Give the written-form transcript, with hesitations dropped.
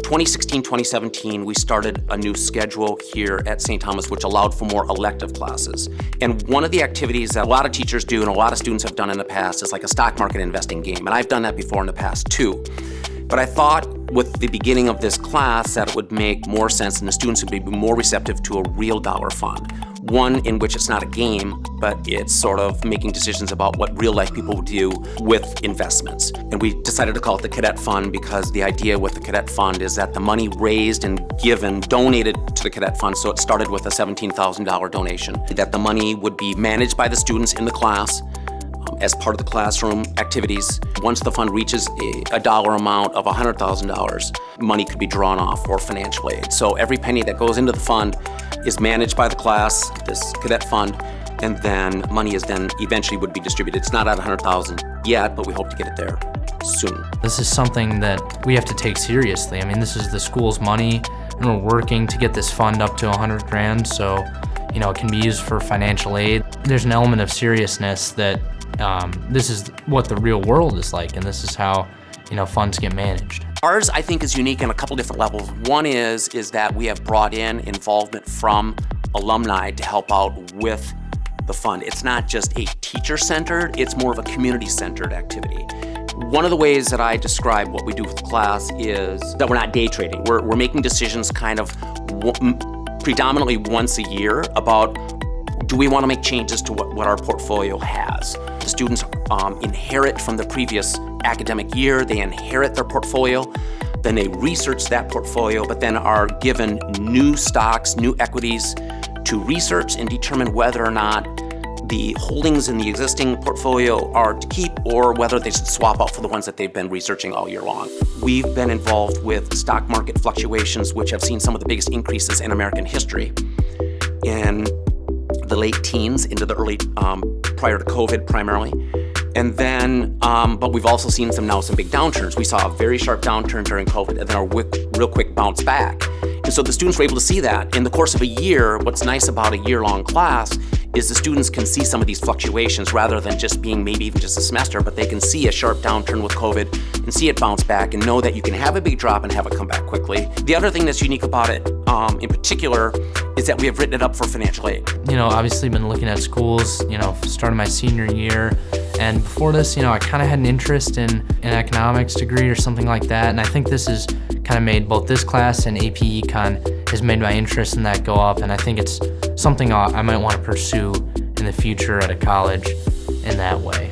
2016, 2017, we started a new schedule here at St. Thomas, which allowed for more elective classes. And one of the activities that a lot of teachers do and a lot of students have done in the past is like a stock market investing game. And I've done that before in the past too. But I thought with the beginning of this class that it would make more sense and the students would be more receptive to a real dollar fund. One in which it's not a game, but it's sort of making decisions about what real life people would do with investments. And we decided to call it the Cadet Fund because the idea with the Cadet Fund is that the money raised and given, donated to the Cadet Fund, so it started with a $17,000 donation, that the money would be managed by the students in the class as part of the classroom activities. Once the fund reaches a dollar amount of $100,000, money could be drawn off for financial aid. So every penny that goes into the fund is managed by the class, this cadet fund, and then money is then eventually would be distributed. It's not at $100,000 yet, but we hope to get it there soon. This is something that we have to take seriously. I mean, this is the school's money, and we're working to get this fund up to 100 grand, so it can be used for financial aid. There's an element of seriousness that this is what the real world is like, and this is how funds get managed. Ours, I think, is unique on a couple different levels. One is that we have brought in involvement from alumni to help out with the fund. It's not just a teacher-centered, it's more of a community-centered activity. One of the ways that I describe what we do with the class is that we're not day trading. We're making decisions kind of predominantly once a year about, do we want to make changes to what our portfolio has? The students inherit from the previous academic year, they inherit their portfolio, then they research that portfolio, but then are given new stocks, new equities to research and determine whether or not the holdings in the existing portfolio are to keep or whether they should swap out for the ones that they've been researching all year long. We've been involved with stock market fluctuations, which have seen some of the biggest increases in American history in the late teens into the early, prior to COVID primarily. And then, but we've also seen some big downturns. We saw a very sharp downturn during COVID and then a real quick bounce back. And so the students were able to see that. In the course of a year, what's nice about a year-long class is the students can see some of these fluctuations rather than just being maybe even just a semester, but they can see a sharp downturn with COVID and see it bounce back and know that you can have a big drop and have it come back quickly. The other thing that's unique about it, in particular, is that we have written it up for financial aid. Obviously been looking at schools, starting my senior year. And before this, I kind of had an interest in an economics degree or something like that. And I think this has kind of made both this class and AP Econ has made my interest in that go up. And I think it's something I might want to pursue in the future at a college in that way.